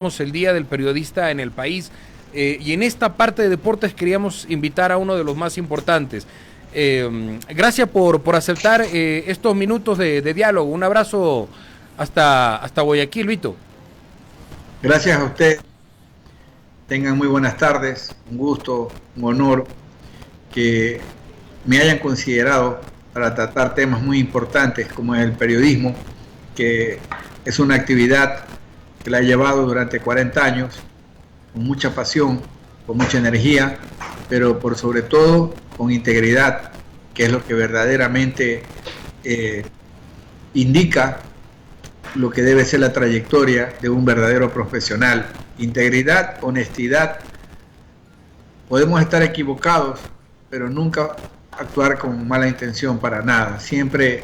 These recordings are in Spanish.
El Día del Periodista en el país, y en esta parte de deportes queríamos invitar a uno de los más importantes. Gracias por aceptar estos minutos de diálogo. Un abrazo hasta Guayaquil, Vito. Gracias a usted. Tengan muy buenas tardes. Un gusto, un honor que me hayan considerado para tratar temas muy importantes como el periodismo, que es una actividad que la he llevado durante 40 años, con mucha pasión, con mucha energía, pero por sobre todo con integridad, que es lo que verdaderamente indica lo que debe ser la trayectoria de un verdadero profesional. Integridad, honestidad. Podemos estar equivocados, pero nunca actuar con mala intención para nada, siempre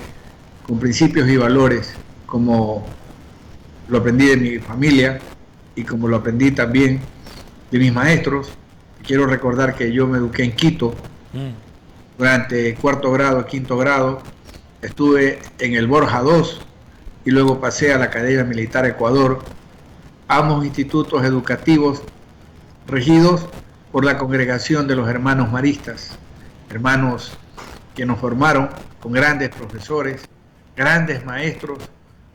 con principios y valores, como lo aprendí de mi familia y como lo aprendí también de mis maestros. Quiero recordar que yo me eduqué en Quito durante cuarto grado, quinto grado. Estuve en el Borja II y luego pasé a la Academia Militar Ecuador, ambos institutos educativos regidos por la congregación de los hermanos maristas, hermanos que nos formaron con grandes profesores, grandes maestros,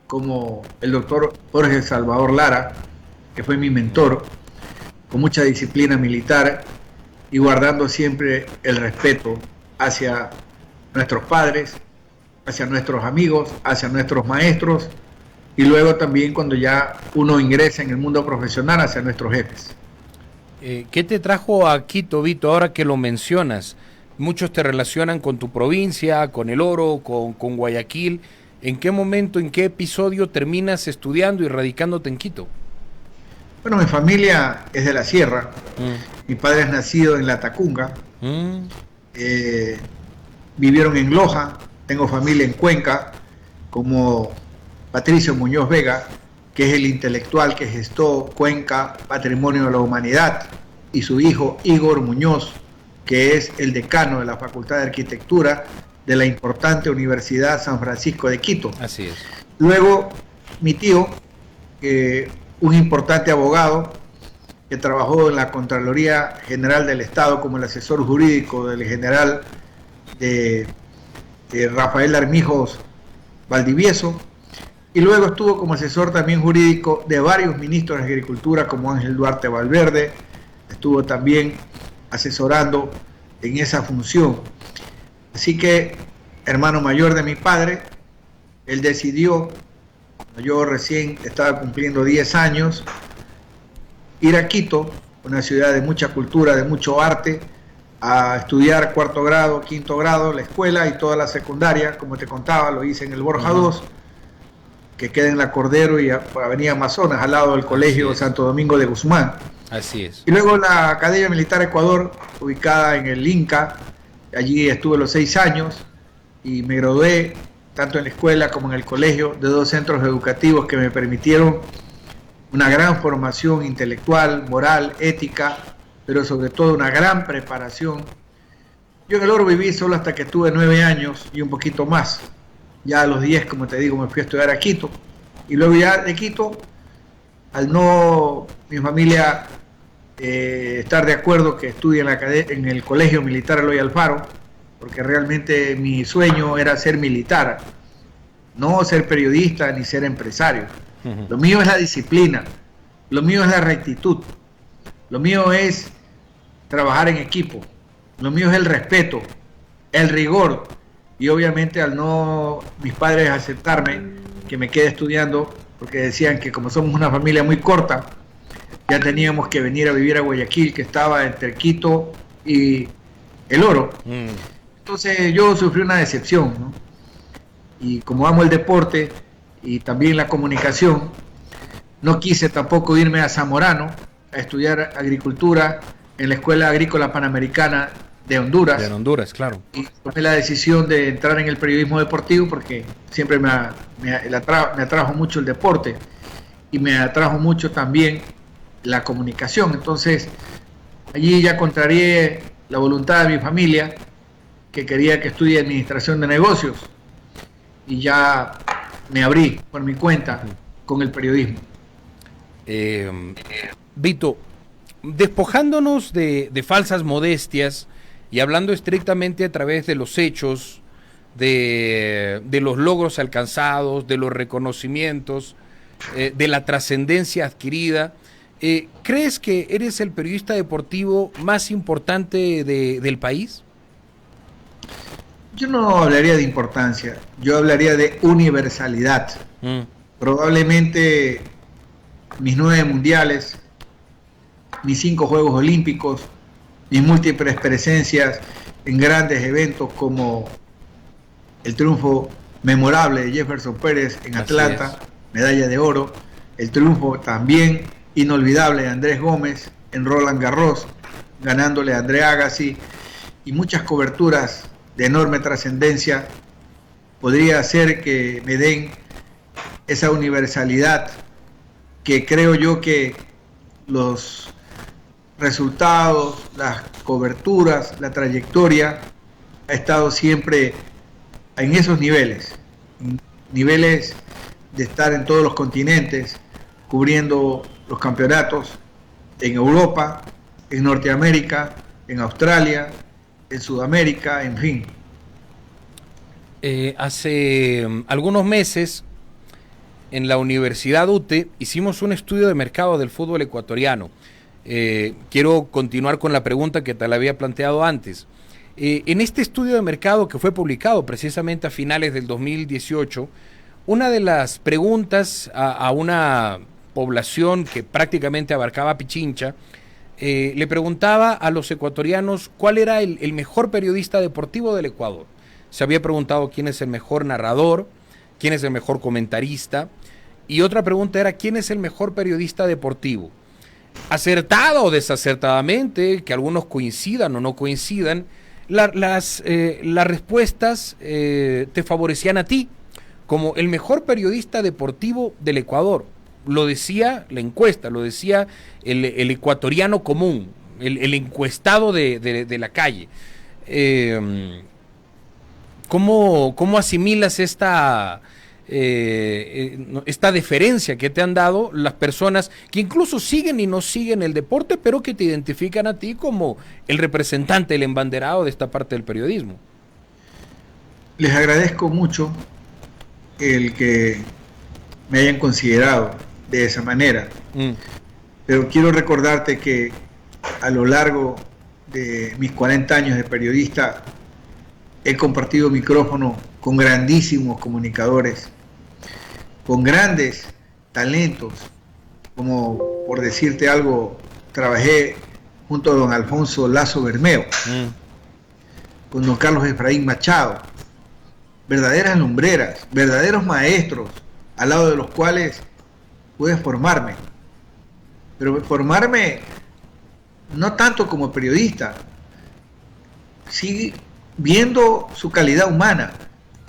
como el doctor Jorge Salvador Lara, que fue mi mentor, con mucha disciplina militar y guardando siempre el respeto hacia nuestros padres, hacia nuestros amigos, hacia nuestros maestros, y luego también cuando ya uno ingresa en el mundo profesional, hacia nuestros jefes. ¿Qué te trajo a Quito, Vito, ahora que lo mencionas? Muchos te relacionan con tu provincia, con el oro, con Guayaquil. ¿En qué momento, en qué episodio terminas estudiando y radicándote en Quito? Bueno, mi familia es de la sierra. Mi padre es nacido en La Tacunga. Vivieron en Loja. Tengo familia en Cuenca, como Patricio Muñoz Vega, que es el intelectual que gestó Cuenca Patrimonio de la Humanidad, y su hijo Igor Muñoz, que es el decano de la Facultad de Arquitectura de la importante Universidad San Francisco de Quito. Así es. Luego, mi tío, un importante abogado que trabajó en la Contraloría General del Estado como el asesor jurídico del general de Rafael Armijos Valdivieso, y luego estuvo como asesor también jurídico de varios ministros de Agricultura como Ángel Duarte Valverde. Estuvo también asesorando en esa función. Así que, hermano mayor de mi padre, él decidió, cuando yo recién estaba cumpliendo 10 años, ir a Quito, una ciudad de mucha cultura, de mucho arte, a estudiar cuarto grado, quinto grado, la escuela y toda la secundaria. Como te contaba, lo hice en el Borja II, que queda en la Cordero y por Avenida Amazonas, al lado del Colegio Santo Domingo de Guzmán. Así es. Y luego la Academia Militar Ecuador, ubicada en el Inca. Allí estuve los 6 años y me gradué tanto en la escuela como en el colegio de 2 centros educativos que me permitieron una gran formación intelectual, moral, ética, pero sobre todo una gran preparación. Yo en el oro viví solo hasta que tuve 9 años y un poquito más. Ya a los 10, como te digo, me fui a estudiar a Quito. Y luego ya de Quito, al no mi familia estar de acuerdo que estudie en el Colegio Militar Eloy Alfaro, porque realmente mi sueño era ser militar, no ser periodista ni ser empresario. Lo mío es la disciplina, lo mío es la rectitud, lo mío es trabajar en equipo, lo mío es el respeto, el rigor, y obviamente al no mis padres aceptarme que me quede estudiando, porque decían que como somos una familia muy corta, ya teníamos que venir a vivir a Guayaquil, que estaba entre Quito y el oro. Entonces yo sufrí una decepción, ¿no? Y como amo el deporte y también la comunicación, no quise tampoco irme a Zamorano a estudiar agricultura en la Escuela Agrícola Panamericana de Honduras. De Honduras, claro. Y tomé la decisión de entrar en el periodismo deportivo porque siempre me atrajo mucho el deporte y me atrajo mucho también la comunicación. Entonces allí ya contrarié la voluntad de mi familia, que quería que estudie administración de negocios, y ya me abrí por mi cuenta con el periodismo. Eh, Vito, despojándonos de falsas modestias y hablando estrictamente a través de los hechos, de los logros alcanzados, de los reconocimientos, de la trascendencia adquirida, ¿crees que eres el periodista deportivo más importante del país? Yo no hablaría de importancia, yo hablaría de universalidad. Probablemente mis 9 mundiales, mis 5 Juegos Olímpicos, mis múltiples presencias en grandes eventos como el triunfo memorable de Jefferson Pérez en Atlanta, medalla de oro, el triunfo también inolvidable de Andrés Gómez en Roland Garros, ganándole a André Agassi, y muchas coberturas de enorme trascendencia, podría hacer que me den esa universalidad que creo yo que los resultados, las coberturas, la trayectoria ha estado siempre en esos niveles de estar en todos los continentes, cubriendo los campeonatos en Europa, en Norteamérica, en Australia, en Sudamérica, en fin. Hace algunos meses en la Universidad UTE hicimos un estudio de mercado del fútbol ecuatoriano. Quiero continuar con la pregunta que te la había planteado antes. En este estudio de mercado que fue publicado precisamente a finales del 2018, una de las preguntas a una población que prácticamente abarcaba Pichincha, le preguntaba a los ecuatorianos cuál era el mejor periodista deportivo del Ecuador. Se había preguntado quién es el mejor narrador, quién es el mejor comentarista, y otra pregunta era quién es el mejor periodista deportivo. Acertada o desacertadamente, que algunos coincidan o no coincidan, las respuestas te favorecían a ti como el mejor periodista deportivo del Ecuador. Lo decía la encuesta, lo decía el ecuatoriano común, el encuestado de la calle. ¿Cómo asimilas esta deferencia que te han dado las personas que incluso siguen y no siguen el deporte, pero que te identifican a ti como el representante, el embanderado de esta parte del periodismo? Les agradezco mucho el que me hayan considerado de esa manera, pero quiero recordarte que a lo largo de mis 40 años de periodista he compartido micrófono con grandísimos comunicadores, con grandes talentos, como por decirte algo, trabajé junto a don Alfonso Lazo Bermeo, con don Carlos Efraín Machado, verdaderas lumbreras, verdaderos maestros, al lado de los cuales pude formarme, pero formarme no tanto como periodista, sí viendo su calidad humana,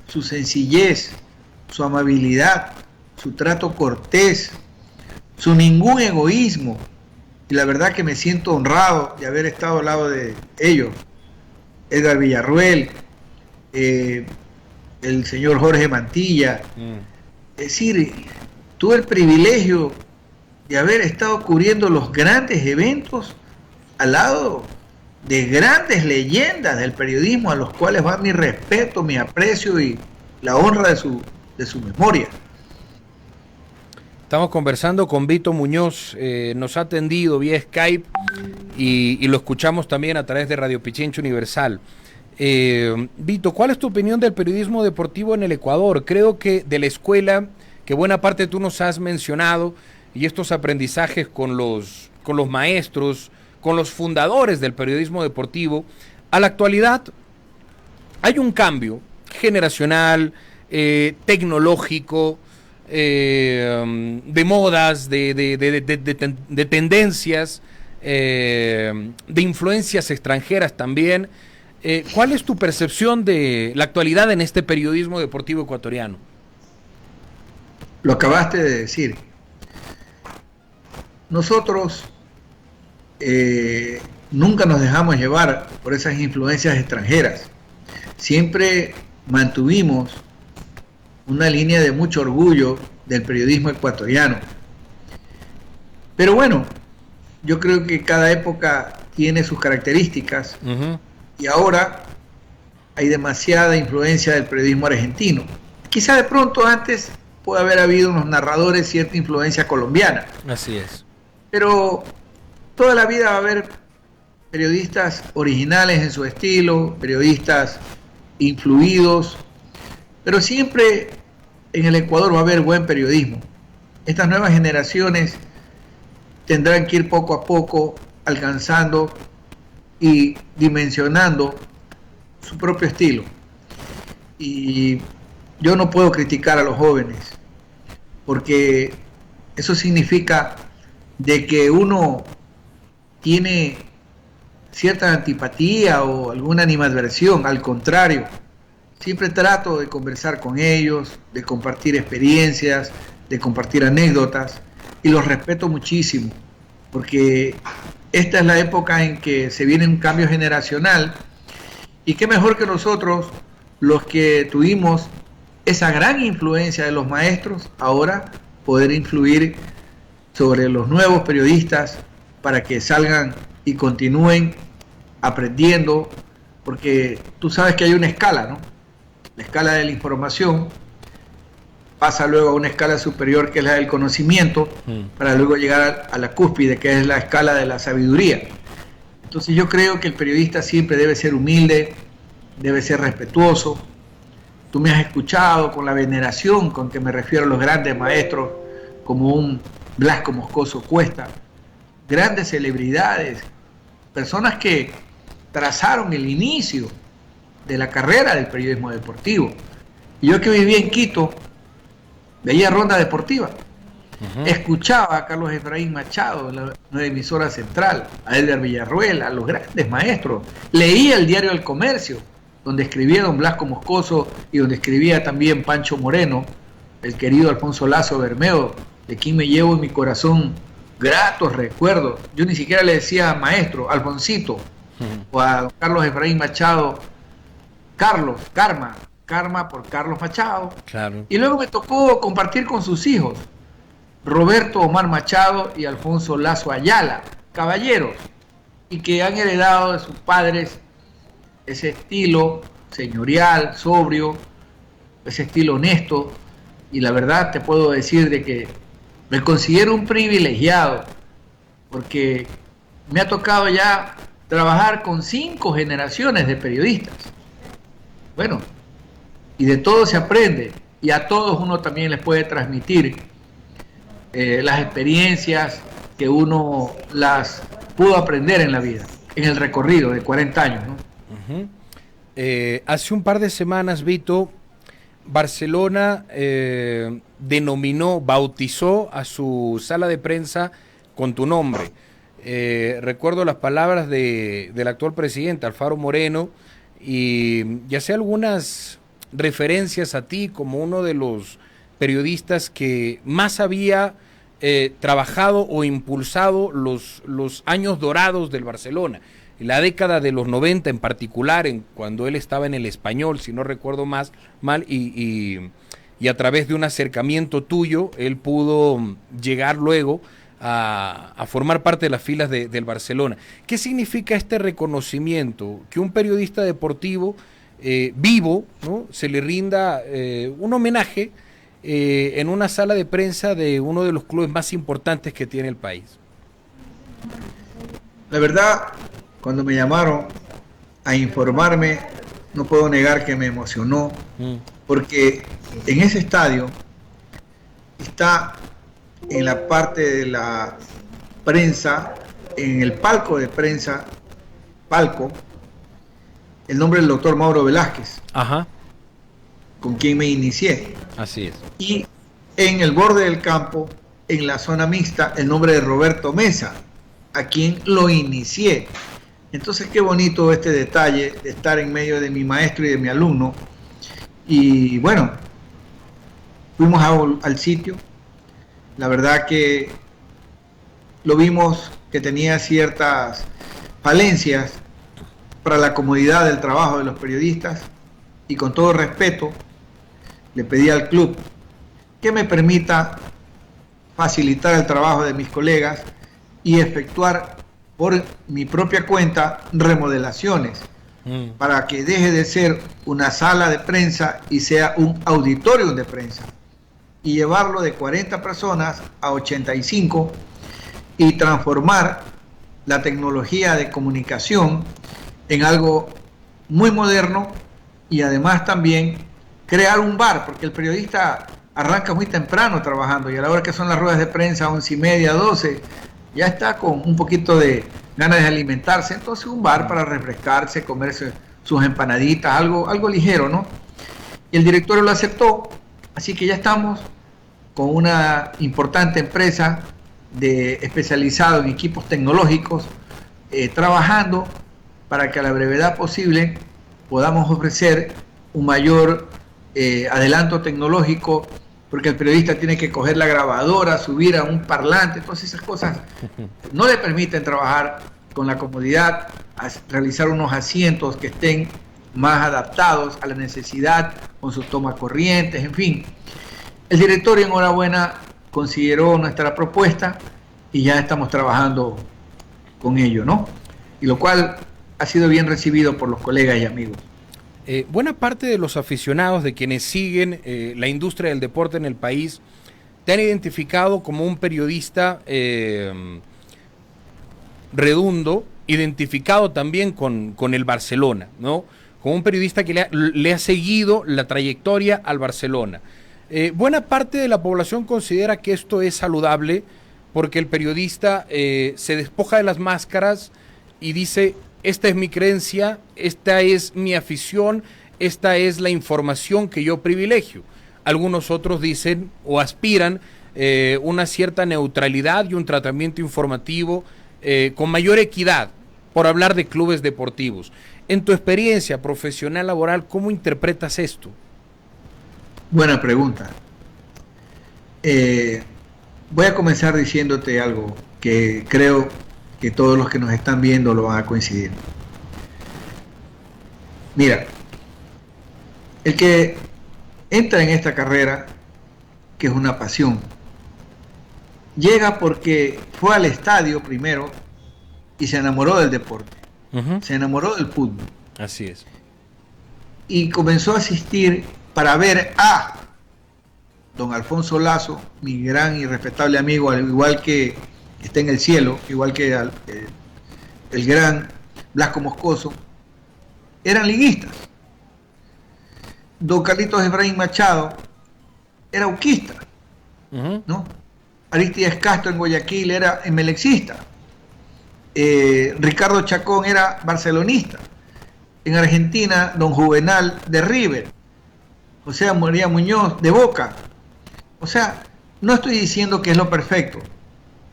su sencillez, su amabilidad, su trato cortés, su ningún egoísmo, y la verdad que me siento honrado de haber estado al lado de ellos. Edgar Villarruel, el señor Jorge Mantilla. Es decir, tuve el privilegio de haber estado cubriendo los grandes eventos al lado de grandes leyendas del periodismo, a los cuales va mi respeto, mi aprecio y la honra de su memoria. Estamos conversando con Vito Muñoz, nos ha atendido vía Skype y lo escuchamos también a través de Radio Pichincha Universal. Vito, ¿cuál es tu opinión del periodismo deportivo en el Ecuador? Creo que de la escuela, que buena parte tú nos has mencionado, y estos aprendizajes con los maestros, con los fundadores del periodismo deportivo, a la actualidad hay un cambio generacional, tecnológico, de modas, de tendencias, de influencias extranjeras también. ¿Cuál es tu percepción de la actualidad en este periodismo deportivo ecuatoriano? Lo acabaste de decir. Nosotros nunca nos dejamos llevar por esas influencias extranjeras. Siempre mantuvimos una línea de mucho orgullo del periodismo ecuatoriano. Pero bueno, yo creo que cada época tiene sus características y ahora hay demasiada influencia del periodismo argentino. Quizá de pronto antes puede haber habido unos narradores cierta influencia colombiana. Así es. Pero toda la vida va a haber periodistas originales en su estilo, periodistas influidos, pero siempre en el Ecuador va a haber buen periodismo. Estas nuevas generaciones tendrán que ir poco a poco alcanzando y dimensionando su propio estilo. Y yo no puedo criticar a los jóvenes, porque eso significa de que uno tiene cierta antipatía o alguna animadversión. Al contrario, siempre trato de conversar con ellos, de compartir experiencias, de compartir anécdotas, y los respeto muchísimo, porque esta es la época en que se viene un cambio generacional, y qué mejor que nosotros, los que tuvimos esa gran influencia de los maestros, ahora poder influir sobre los nuevos periodistas para que salgan y continúen aprendiendo, porque tú sabes que hay una escala, ¿no? La escala de la información pasa luego a una escala superior, que es la del conocimiento, para luego llegar a la cúspide, que es la escala de la sabiduría. Entonces yo creo que el periodista siempre debe ser humilde, debe ser respetuoso. Tú me has escuchado con la veneración con que me refiero a los grandes maestros, como un Blasco Moscoso Cuesta, grandes celebridades, personas que trazaron el inicio de la carrera del periodismo deportivo. Y yo, que vivía en Quito, veía Ronda Deportiva, escuchaba a Carlos Efraín Machado en la emisora central, a Edgar Villarruel, a los grandes maestros, leía el diario El Comercio, donde escribía don Blasco Moscoso y donde escribía también Pancho Moreno, el querido Alfonso Lazo Bermeo, de quien me llevo en mi corazón gratos recuerdos. Yo ni siquiera le decía maestro, Alfoncito, o a don Carlos Efraín Machado, Carlos, Karma por Carlos Machado. Claro. Y luego me tocó compartir con sus hijos, Roberto Omar Machado y Alfonso Lazo Ayala, caballeros, y que han heredado de sus padres ese estilo señorial, sobrio, ese estilo honesto. Y la verdad te puedo decir de que me considero un privilegiado, porque me ha tocado ya trabajar con 5 generaciones de periodistas. Bueno, y de todo se aprende, y a todos uno también les puede transmitir las experiencias que uno las pudo aprender en la vida, en el recorrido de 40 años, ¿no? Hace un par de semanas, Vito, Barcelona bautizó a su sala de prensa con tu nombre. Recuerdo las palabras del actual presidente, Alfaro Moreno, y ya sé algunas referencias a ti como uno de los periodistas que más había trabajado o impulsado los años dorados del Barcelona. La década de los 90 en particular, cuando él estaba en el Español, si no recuerdo mal, y a través de un acercamiento tuyo, él pudo llegar luego a formar parte de las filas del Barcelona. ¿Qué significa este reconocimiento? Que un periodista deportivo vivo, ¿no?, se le rinda un homenaje en una sala de prensa de uno de los clubes más importantes que tiene el país. La verdad, cuando me llamaron a informarme, no puedo negar que me emocionó, porque en ese estadio está, en la parte de la prensa, en el palco de prensa, el nombre del doctor Mauro Velázquez, con quien me inicié. Así es. Y en el borde del campo, en la zona mixta, el nombre de Roberto Mesa, a quien lo inicié. Entonces, qué bonito este detalle de estar en medio de mi maestro y de mi alumno. Y bueno, fuimos al sitio. La verdad que lo vimos que tenía ciertas falencias para la comodidad del trabajo de los periodistas, y con todo respeto le pedí al club que me permita facilitar el trabajo de mis colegas y efectuar por mi propia cuenta remodelaciones para que deje de ser una sala de prensa y sea un auditorium de prensa, y llevarlo de 40 personas a 85 y transformar la tecnología de comunicación en algo muy moderno, y además también crear un bar, porque el periodista arranca muy temprano trabajando y a la hora que son las ruedas de prensa, 11:30, 12, ya está con un poquito de ganas de alimentarse, entonces un bar para refrescarse, comerse sus empanaditas, algo ligero, ¿no? Y el directorio lo aceptó, así que ya estamos con una importante empresa especializada en equipos tecnológicos, trabajando para que a la brevedad posible podamos ofrecer un mayor adelanto tecnológico, porque el periodista tiene que coger la grabadora, subir a un parlante, todas esas cosas no le permiten trabajar con la comodidad, realizar unos asientos que estén más adaptados a la necesidad, con sus tomas corrientes, en fin. El directorio, enhorabuena, consideró nuestra propuesta y ya estamos trabajando con ello, ¿no? Y lo cual ha sido bien recibido por los colegas y amigos. Buena parte de los aficionados, de quienes siguen la industria del deporte en el país, te han identificado como un periodista redondo, identificado también con el Barcelona, ¿no? Como un periodista que le ha seguido la trayectoria al Barcelona. Buena parte de la población considera que esto es saludable, porque el periodista se despoja de las máscaras y dice: esta es mi creencia, esta es mi afición, esta es la información que yo privilegio. Algunos otros dicen o aspiran una cierta neutralidad y un tratamiento informativo con mayor equidad, por hablar de clubes deportivos. En tu experiencia profesional laboral, ¿cómo interpretas esto? Buena pregunta. Voy a comenzar diciéndote algo que creo que todos los que nos están viendo lo van a coincidir. Mira, el que entra en esta carrera, que es una pasión, llega porque fue al estadio primero y se enamoró del deporte, se enamoró del fútbol. Así es. Y comenzó a asistir para ver a don Alfonso Lazo, mi gran y respetable amigo, al igual que está en el cielo, igual que el gran Blasco Moscoso, eran liguistas. Don Carlitos Efraín Machado era uquista, ¿no? Aristides Castro en Guayaquil era emelexista. Ricardo Chacón era barcelonista. En Argentina, don Juvenal de River. José María Muñoz de Boca. O sea, no estoy diciendo que es lo perfecto,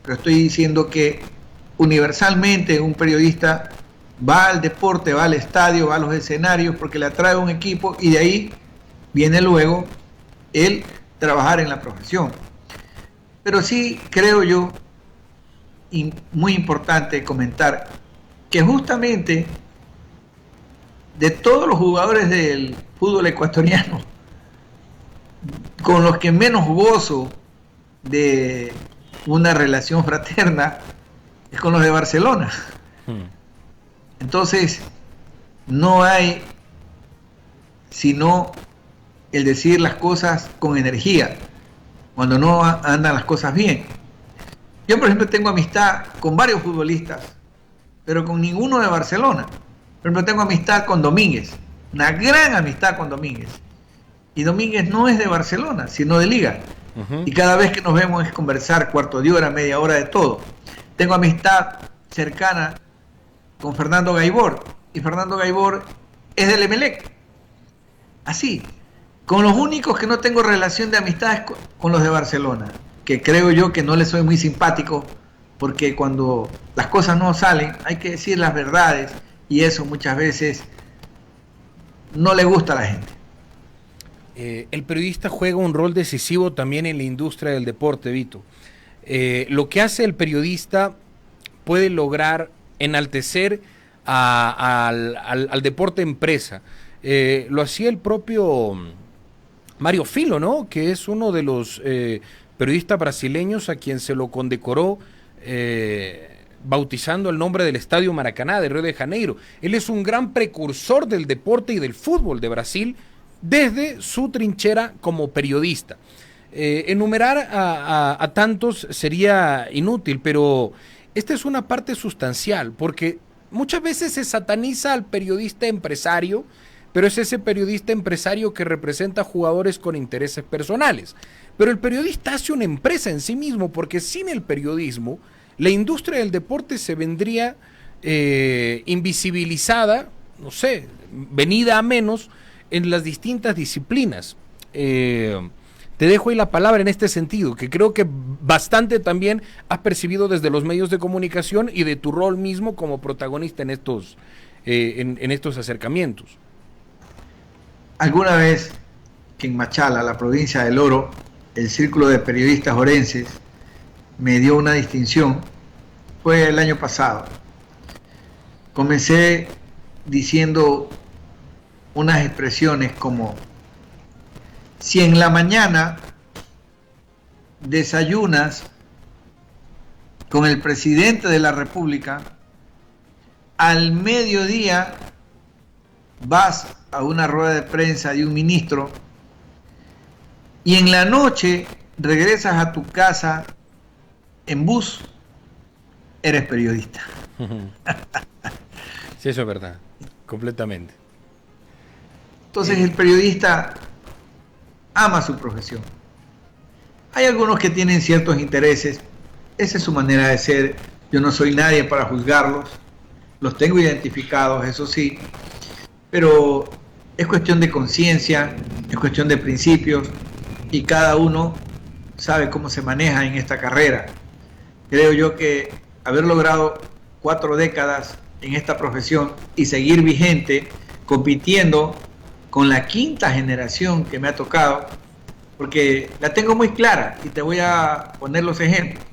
pero estoy diciendo que universalmente un periodista va al deporte, va al estadio, va a los escenarios porque le atrae un equipo, y de ahí viene luego el trabajar en la profesión. Pero sí creo yo, y muy importante comentar, que justamente de todos los jugadores del fútbol ecuatoriano, con los que menos gozo de una relación fraterna es con los de Barcelona. Entonces, no hay sino el decir las cosas con energía cuando no andan las cosas bien. Yo, por ejemplo, tengo amistad con varios futbolistas, pero con ninguno de Barcelona. Por ejemplo, tengo amistad con Domínguez, una gran amistad con Domínguez. Y Domínguez no es de Barcelona, sino de Liga. Y cada vez que nos vemos es conversar cuarto de hora, media hora de todo. Tengo amistad cercana con Fernando Gaibor, y Fernando Gaibor es del Emelec. Así, con los únicos que no tengo relación de amistad es con los de Barcelona, que creo yo que no les soy muy simpático, porque cuando las cosas no salen hay que decir las verdades, y eso muchas veces no le gusta a la gente. El periodista juega un rol decisivo también en la industria del deporte, Vito. Lo que hace el periodista puede lograr enaltecer al deporte empresa. Lo hacía el propio Mario Filo, ¿no? Que es uno de los periodistas brasileños a quien se lo condecoró bautizando el nombre del Estadio Maracaná de Río de Janeiro. Él es un gran precursor del deporte y del fútbol de Brasil desde su trinchera como periodista. Enumerar a tantos sería inútil, pero esta es una parte sustancial, porque muchas veces se sataniza al periodista empresario, pero es ese periodista empresario que representa jugadores con intereses personales. Pero el periodista hace una empresa en sí mismo, porque sin el periodismo, la industria del deporte se vendría invisibilizada, no sé, venida a menos en las distintas disciplinas. Te dejo ahí la palabra en este sentido, que creo que bastante también has percibido desde los medios de comunicación y de tu rol mismo como protagonista en estos acercamientos. Alguna vez que en Machala, la provincia del Oro, el Círculo de Periodistas Orenses me dio una distinción, fue el año pasado. Comencé diciendo unas expresiones como: si en la mañana desayunas con el presidente de la República, al mediodía vas a una rueda de prensa de un ministro y en la noche regresas a tu casa en bus, eres periodista. Sí, eso es verdad, completamente. Entonces el periodista ama su profesión. Hay algunos que tienen ciertos intereses, esa es su manera de ser, yo no soy nadie para juzgarlos, los tengo identificados, eso sí, pero es cuestión de conciencia, es cuestión de principios, y cada uno sabe cómo se maneja en esta carrera. Creo yo que haber logrado 4 décadas en esta profesión y seguir vigente, compitiendo con la 5ª generación que me ha tocado, porque la tengo muy clara y te voy a poner los ejemplos.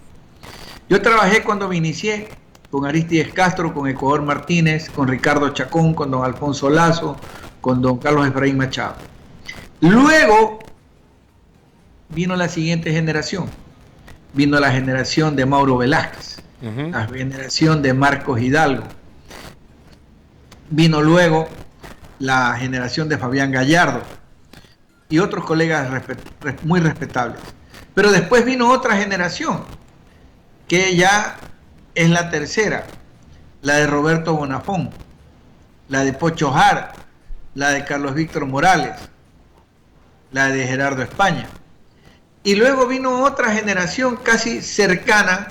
Yo trabajé cuando me inicié con Aristides Castro, con Ecuador Martínez, con Ricardo Chacón, con don Alfonso Lazo, con don Carlos Efraín Machado. Luego vino la siguiente generación, vino la generación de Mauro Velázquez, la generación de Marcos Hidalgo, vino luego la generación de Fabián Gallardo y otros colegas muy respetables. Pero después vino otra generación, que ya es la tercera, la de Roberto Bonafón, la de Pocho Jara, la de Carlos Víctor Morales, la de Gerardo España. Y luego vino otra generación casi cercana,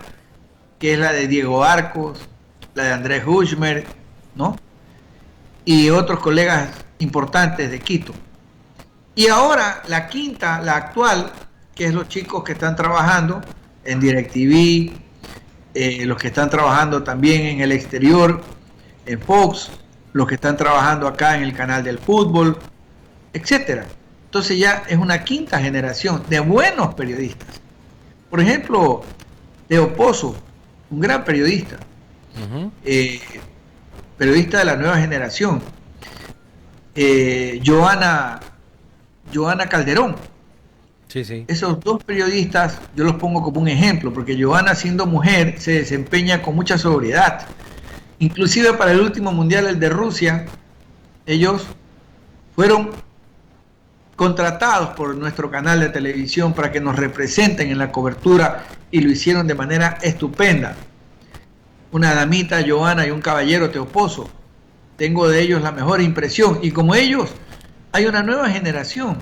que es la de Diego Arcos, la de Andrés Hushmer, ¿no? Y otros colegas importantes de Quito. Y ahora la 5ª, la actual, que es los chicos que están trabajando en DirecTV, los que están trabajando también en el exterior, en Fox, los que están trabajando acá en el canal del fútbol, etcétera. Entonces ya es una 5ª generación de buenos periodistas. Por ejemplo, Leo Pozo, un gran periodista, periodista de la nueva generación. Joana Calderón. Sí, sí. Esos 2 periodistas yo los pongo como un ejemplo, porque Joana, siendo mujer, se desempeña con mucha sobriedad. Inclusive para el último mundial, el de Rusia, ellos fueron contratados por nuestro canal de televisión para que nos representen en la cobertura y lo hicieron de manera estupenda. Una damita, Joana, y un caballero, Teoposo. Tengo de ellos la mejor impresión, y como ellos hay una nueva generación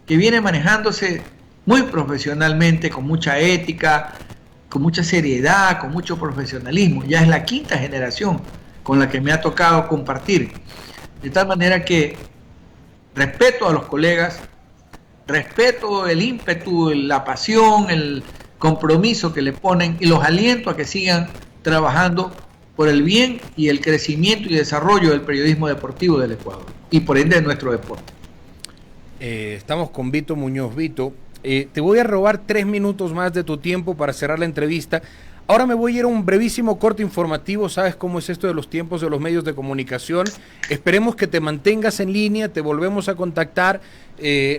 que viene manejándose muy profesionalmente, con mucha ética, con mucha seriedad, con mucho profesionalismo. Ya es la 5ª generación con la que me ha tocado compartir, de tal manera que respeto a los colegas, respeto el ímpetu, la pasión, el compromiso que le ponen, y los aliento a que sigan trabajando por el bien y el crecimiento y desarrollo del periodismo deportivo del Ecuador y por ende de nuestro deporte. Estamos con Vito Muñoz. Vito, te voy a robar 3 minutos más de tu tiempo para cerrar la entrevista. Ahora me voy a ir a un brevísimo corte informativo. Sabes cómo es esto de los tiempos de los medios de comunicación. Esperemos que te mantengas en línea, te volvemos a contactar.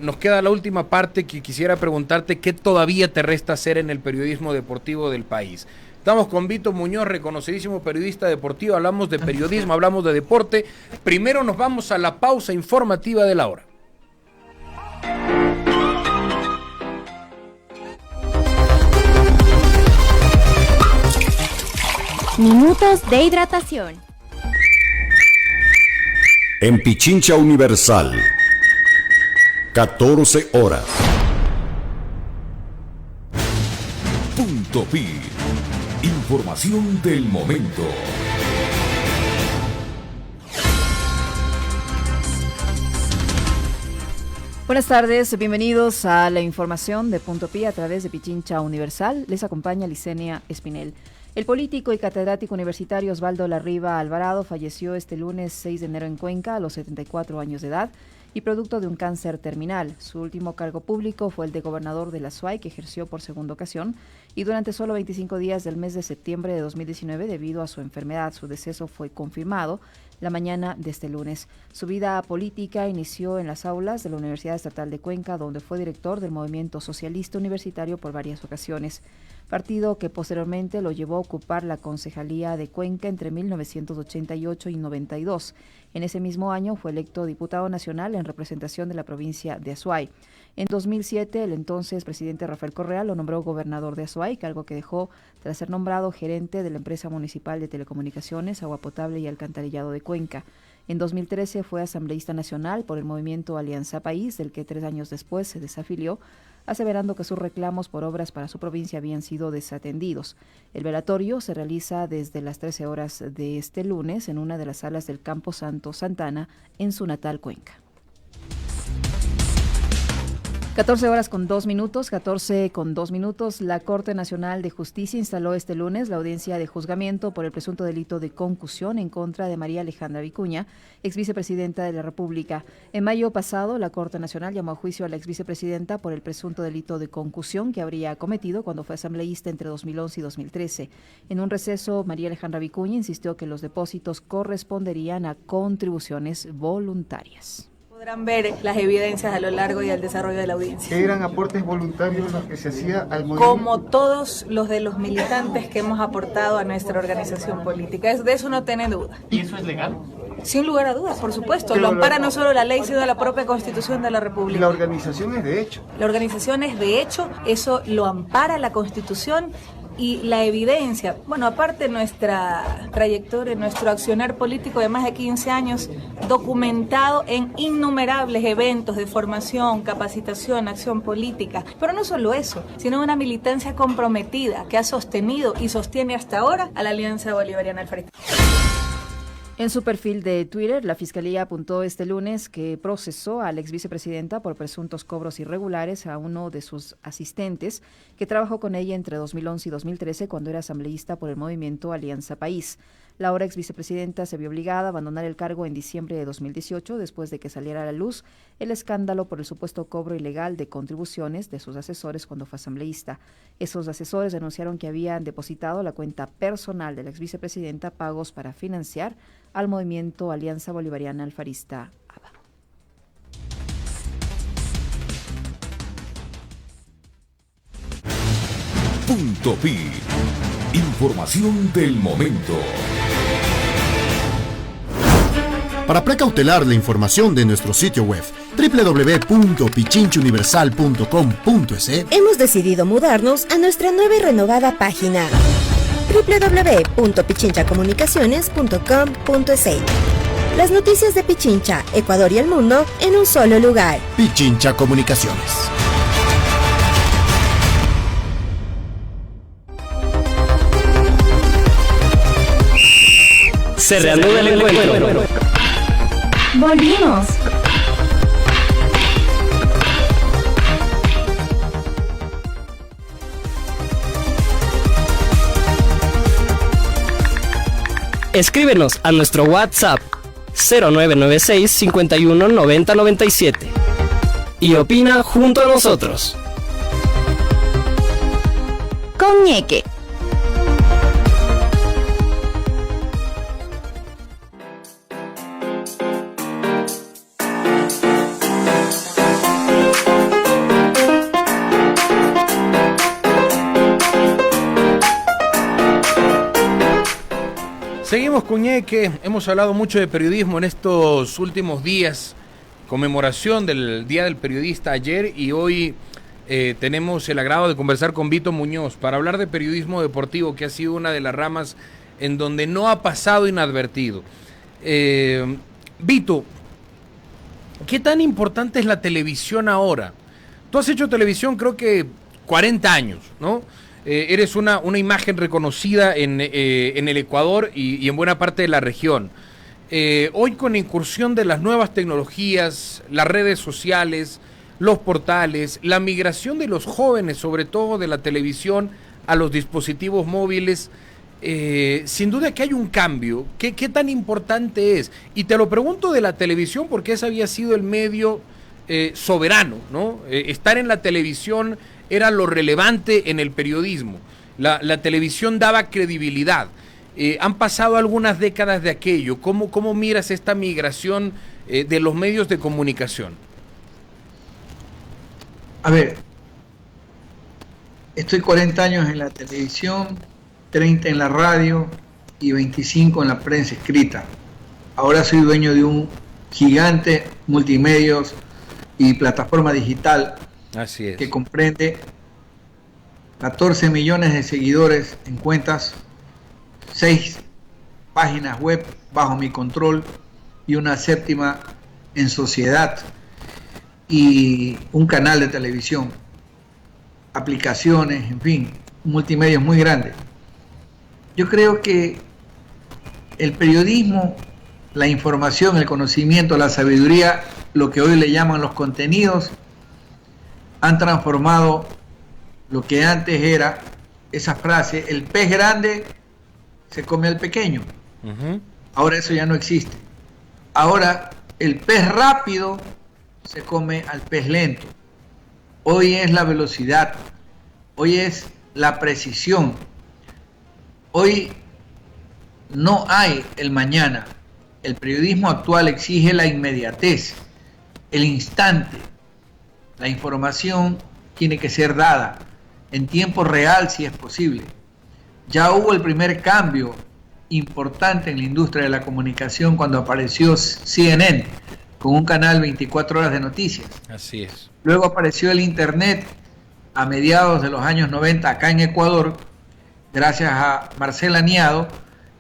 Nos queda la última parte que quisiera preguntarte qué todavía te resta hacer en el periodismo deportivo del país. Estamos con Vito Muñoz, reconocidísimo periodista deportivo. Hablamos de periodismo, hablamos de deporte. Primero nos vamos a la pausa informativa de la hora. Minutos de hidratación. En Pichincha Universal, 14 horas. Punto Pi. Información del momento. Buenas tardes, bienvenidos a la información de Punto Pi a través de Pichincha Universal. Les acompaña Licenia Espinel. El político y catedrático universitario Osvaldo Larriba Alvarado falleció este lunes 6 de enero en Cuenca a los 74 años de edad y producto de un cáncer terminal. Su último cargo público fue el de gobernador de la SUAY, que ejerció por segunda ocasión, y durante solo 25 días del mes de septiembre de 2019, debido a su enfermedad. Su deceso fue confirmado la mañana de este lunes. Su vida política inició en las aulas de la Universidad Estatal de Cuenca, donde fue director del Movimiento Socialista Universitario por varias ocasiones, partido que posteriormente lo llevó a ocupar la concejalía de Cuenca entre 1988 y 92. En ese mismo año fue electo diputado nacional en representación de la provincia de Azuay. En 2007, el entonces presidente Rafael Correa lo nombró gobernador de Azuay, cargo que dejó tras ser nombrado gerente de la empresa municipal de telecomunicaciones, agua potable y alcantarillado de Cuenca. En 2013 fue asambleísta nacional por el movimiento Alianza País, del que 3 años después se desafilió, aseverando que sus reclamos por obras para su provincia habían sido desatendidos. El velatorio se realiza desde las 13 horas de este lunes en una de las salas del Campo Santo Santana, en su natal Cuenca. 14 horas con 2 minutos, 14 con 2 minutos. La Corte Nacional de Justicia instaló este lunes la audiencia de juzgamiento por el presunto delito de concusión en contra de María Alejandra Vicuña, exvicepresidenta de la República. En mayo pasado, la Corte Nacional llamó a juicio a la exvicepresidenta por el presunto delito de concusión que habría cometido cuando fue asambleísta entre 2011 y 2013. En un receso, María Alejandra Vicuña insistió que los depósitos corresponderían a contribuciones voluntarias. Podrán ver las evidencias a lo largo y al desarrollo de la audiencia. ¿Eran aportes voluntarios los que se hacía al movimiento? Como todos los de los militantes que hemos aportado a nuestra organización política. De eso no tiene duda. ¿Y eso es legal? Sin lugar a dudas, por supuesto. Lo ampara no solo la ley, sino la propia Constitución de la República. La organización es de hecho. La organización es de hecho, eso lo ampara la Constitución. Y la evidencia, bueno, aparte de nuestra trayectoria, nuestro accionar político de más de 15 años, documentado en innumerables eventos de formación, capacitación, acción política, pero no solo eso, sino una militancia comprometida que ha sostenido y sostiene hasta ahora a la Alianza Bolivariana Alfarista. En su perfil de Twitter, la Fiscalía apuntó este lunes que procesó a la exvicepresidenta por presuntos cobros irregulares a uno de sus asistentes que trabajó con ella entre 2011 y 2013 cuando era asambleísta por el movimiento Alianza País. La ahora exvicepresidenta se vio obligada a abandonar el cargo en diciembre de 2018 después de que saliera a la luz el escándalo por el supuesto cobro ilegal de contribuciones de sus asesores cuando fue asambleísta. Esos asesores denunciaron que habían depositado a la cuenta personal de la exvicepresidenta pagos para financiar al movimiento Alianza Bolivariana Alfarista ABA. Punto Pi. Información del momento. Para precautelar la información de nuestro sitio web www.pichinchauniversal.com.es, Hemos decidido mudarnos a nuestra nueva y renovada página www.pichinchacomunicaciones.com.es. Las noticias de Pichincha, Ecuador y el mundo en un solo lugar. Pichincha Comunicaciones. Se reanuda el encuentro. Volvimos. Escríbenos a nuestro WhatsApp 0996 51 90 97 y opina junto a nosotros. Con Ñeque. Seguimos con Ñeque, hemos hablado mucho de periodismo en estos últimos días, conmemoración del Día del Periodista ayer, y hoy tenemos el agrado de conversar con Vito Muñoz para hablar de periodismo deportivo, que ha sido una de las ramas en donde no ha pasado inadvertido. Vito, ¿qué tan importante es la televisión ahora? Tú has hecho televisión creo que 40 años, ¿no? Eres una imagen reconocida en el Ecuador y en buena parte de la región. Hoy, con la incursión de las nuevas tecnologías, las redes sociales, los portales, la migración de los jóvenes, sobre todo de la televisión a los dispositivos móviles, sin duda que hay un cambio. ¿Qué tan importante es? Y te lo pregunto de la televisión porque ese había sido el medio soberano, ¿no? Estar en la televisión era lo relevante en el periodismo. La televisión daba credibilidad. Han pasado algunas décadas de aquello. ¿Cómo miras esta migración de los medios de comunicación? A ver, estoy 40 años en la televisión, 30 en la radio y 25 en la prensa escrita. Ahora soy dueño de un gigante multimedios y plataforma digital. Así es. Que comprende 14 millones de seguidores en cuentas, 6 páginas web bajo mi control y una 7ª en sociedad, y un canal de televisión, aplicaciones, en fin, multimedia muy grande. Yo creo que el periodismo, la información, el conocimiento, la sabiduría, lo que hoy le llaman los contenidos, han transformado lo que antes era esa frase: el pez grande se come al pequeño. Ahora eso ya no existe. Ahora el pez rápido se come al pez lento. Hoy es la velocidad, hoy es la precisión, hoy no hay el mañana. El periodismo actual exige la inmediatez, el instante. La información tiene que ser dada en tiempo real si es posible. Ya hubo el primer cambio importante en la industria de la comunicación cuando apareció CNN con un canal 24 horas de noticias. Así es. Luego apareció el Internet a mediados de los años 90 acá en Ecuador, gracias a Marcel Aniado,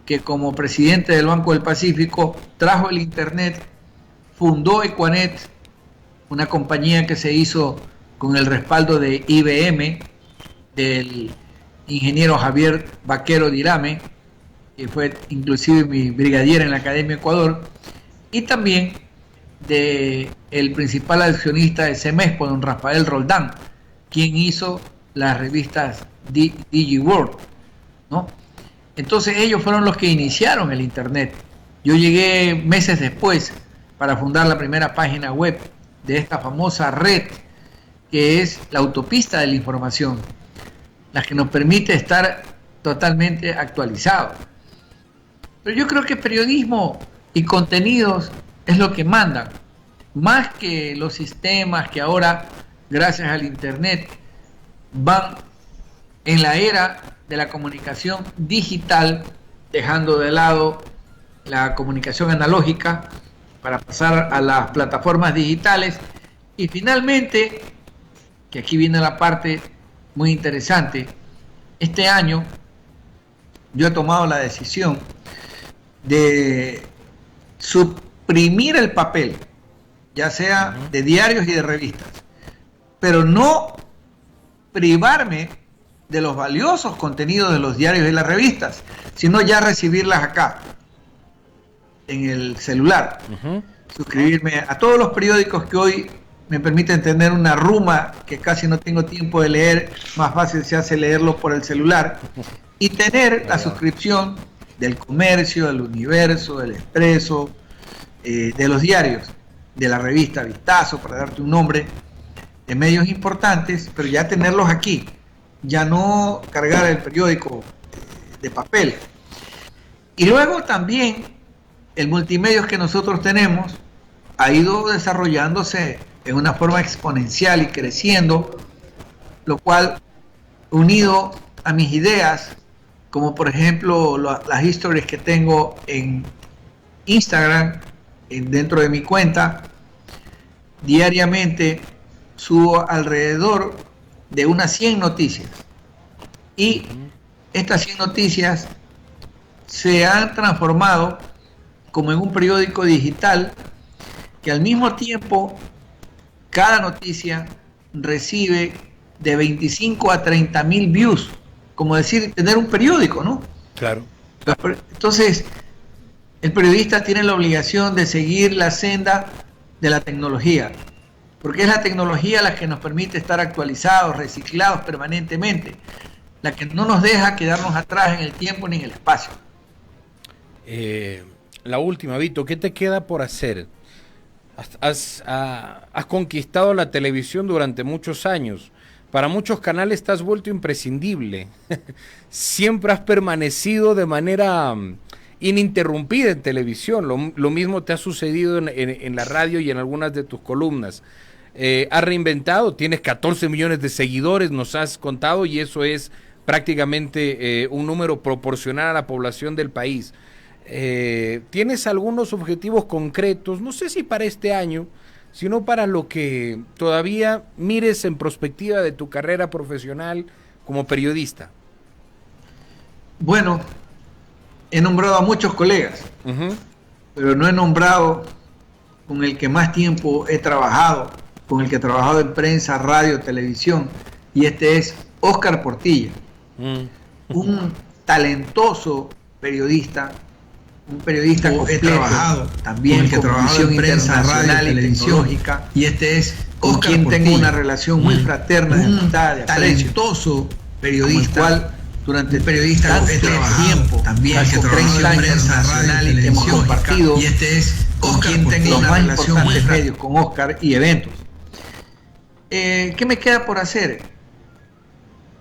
que como presidente del Banco del Pacífico trajo el Internet, fundó Ecuanet, una compañía que se hizo con el respaldo de IBM, del ingeniero Javier Vaquero Dirame, que fue inclusive mi brigadier en la Academia Ecuador, y también del principal accionista de Semespo, don Rafael Roldán, quien hizo las revistas DigiWorld, ¿no? Entonces ellos fueron los que iniciaron el Internet. Yo llegué meses después para fundar la primera página web de esta famosa red que es la autopista de la información, la que nos permite estar totalmente actualizados. Pero yo creo que periodismo y contenidos es lo que mandan, más que los sistemas que ahora, gracias al Internet, van en la era de la comunicación digital, dejando de lado la comunicación analógica para pasar a las plataformas digitales. Y finalmente, que aquí viene la parte muy interesante, este año yo he tomado la decisión de suprimir el papel, ya sea de diarios y de revistas, pero no privarme de los valiosos contenidos de los diarios y las revistas, sino ya recibirlas acá, en el celular. Suscribirme a todos los periódicos que hoy me permiten tener una ruma que casi no tengo tiempo de leer, más fácil se hace leerlo por el celular, y tener la suscripción del Comercio, del Universo, del Expreso, de los diarios, de la revista Vistazo, para darte un nombre, de medios importantes, pero ya tenerlos aquí, ya no cargar el periódico de papel. Y luego también el multimedios que nosotros tenemos ha ido desarrollándose en una forma exponencial y creciendo, lo cual, unido a mis ideas como por ejemplo las historias que tengo en Instagram, dentro de mi cuenta. Diariamente subo alrededor de unas 100 noticias, y estas 100 noticias se han transformado como en un periódico digital que al mismo tiempo cada noticia recibe de 25 a 30 mil views, como decir, tener un periódico, ¿no? Claro. Entonces, el periodista tiene la obligación de seguir la senda de la tecnología, porque es la tecnología la que nos permite estar actualizados, reciclados permanentemente, la que no nos deja quedarnos atrás en el tiempo ni en el espacio. La última, Vito, ¿qué te queda por hacer? Has conquistado la televisión durante muchos años. Para muchos canales te has vuelto imprescindible. Siempre has permanecido de manera ininterrumpida en televisión. Lo mismo te ha sucedido en la radio y en algunas de tus columnas. Has reinventado, tienes 14 millones de seguidores, nos has contado, y eso es prácticamente un número proporcional a la población del país. ¿Tienes algunos objetivos concretos, no sé si para este año, sino para lo que todavía mires en perspectiva de tu carrera profesional como periodista? Bueno, he nombrado a muchos colegas, pero no he nombrado con el que más tiempo he trabajado, con el que he trabajado en prensa, radio, televisión, y este es Óscar Portilla, un talentoso periodista, un periodista completo, he trabajado también que trabajado en prensa, radio, televisión, y este es con quien tengo una relación muy fraterna, un talentoso periodista, cual durante el periodista he trabajado tiempo, también que 30 años nacional y hemos compartido, y este es con quien tengo una relación muy medios con Óscar y eventos. ¿Qué me queda por hacer?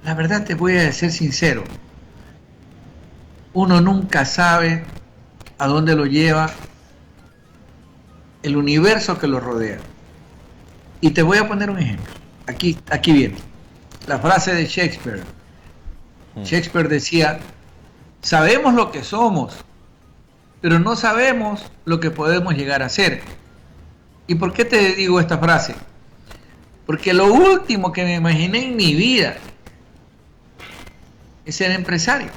La verdad, te voy a ser sincero, uno nunca sabe a dónde lo lleva el universo que lo rodea. Y te voy a poner un ejemplo. Aquí viene la frase de Shakespeare. Shakespeare decía: sabemos lo que somos, pero no sabemos lo que podemos llegar a ser. ¿Y por qué te digo esta frase? Porque lo último que me imaginé en mi vida es ser empresario.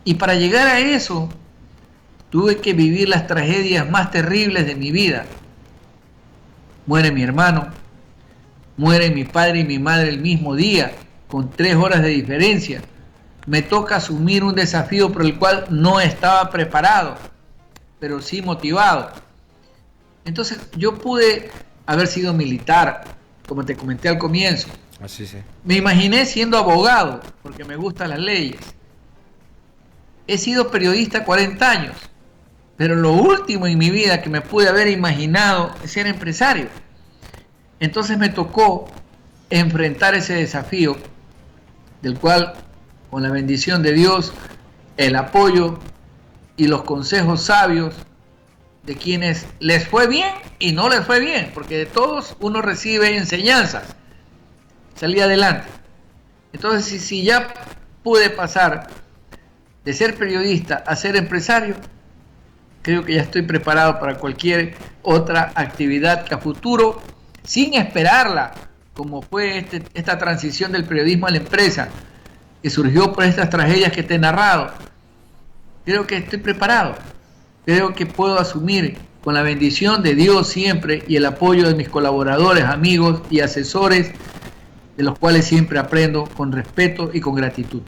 Y para llegar a eso tuve que vivir las tragedias más terribles de mi vida. Muere mi hermano, muere mi padre y mi madre el mismo día, con 3 horas de diferencia. Me toca asumir un desafío por el cual no estaba preparado, pero sí motivado. Entonces yo pude haber sido militar, como te comenté al comienzo. Así sí. Me imaginé siendo abogado, porque me gustan las leyes. He sido periodista 40 años, pero lo último en mi vida que me pude haber imaginado es ser empresario. Entonces me tocó enfrentar ese desafío, del cual, con la bendición de Dios, el apoyo y los consejos sabios de quienes les fue bien y no les fue bien, porque de todos uno recibe enseñanzas, salí adelante. Entonces, si ya pude pasar de ser periodista a ser empresario, creo que ya estoy preparado para cualquier otra actividad que a futuro, sin esperarla, como fue esta transición del periodismo a la empresa, que surgió por estas tragedias que te he narrado. Creo que estoy preparado, creo que puedo asumir, con la bendición de Dios siempre y el apoyo de mis colaboradores, amigos y asesores, de los cuales siempre aprendo con respeto y con gratitud.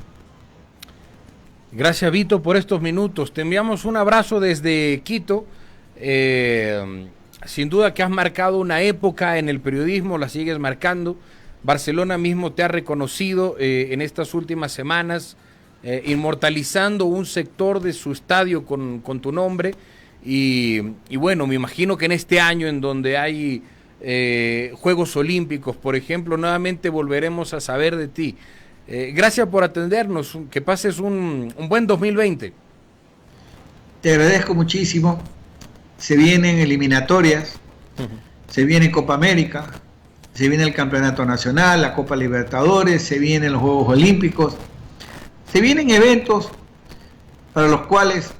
Gracias, Vito, por estos minutos. Te enviamos un abrazo desde Quito. Sin duda que has marcado una época en el periodismo, la sigues marcando. Barcelona mismo te ha reconocido en estas últimas semanas, inmortalizando un sector de su estadio con tu nombre. Y bueno, me imagino que en este año en donde hay Juegos Olímpicos, por ejemplo, nuevamente volveremos a saber de ti. Gracias por atendernos, que pases un buen 2020. Te agradezco muchísimo. Se vienen eliminatorias, se viene Copa América, se viene el Campeonato Nacional, la Copa Libertadores, se vienen los Juegos Olímpicos. Se vienen eventos para los cuales,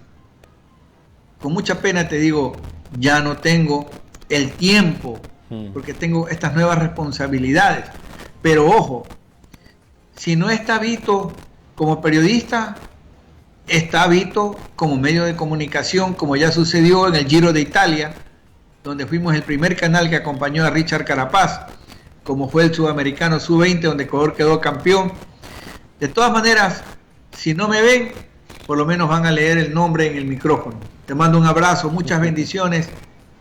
con mucha pena te digo, ya no tengo el tiempo, porque tengo estas nuevas responsabilidades. Pero ojo, si no está Vito como periodista, está Vito como medio de comunicación, como ya sucedió en el Giro de Italia, donde fuimos el primer canal que acompañó a Richard Carapaz, como fue el Sudamericano Sub-20, donde Ecuador quedó campeón. De todas maneras, si no me ven, por lo menos van a leer el nombre en el micrófono. Te mando un abrazo, muchas bendiciones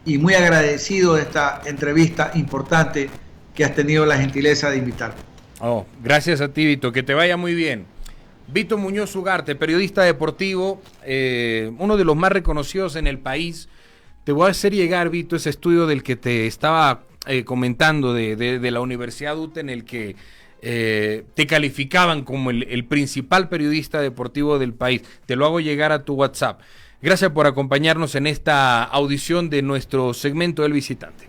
y muy agradecido de esta entrevista importante que has tenido la gentileza de invitarme. Oh, gracias a ti, Vito, que te vaya muy bien. Vito Muñoz Ugarte, periodista deportivo, uno de los más reconocidos en el país. Te voy a hacer llegar, Vito, ese estudio del que te estaba comentando de la Universidad UTE, en el que te calificaban como el principal periodista deportivo del país. Te lo hago llegar a tu WhatsApp. Gracias por acompañarnos en esta audición de nuestro segmento del visitante.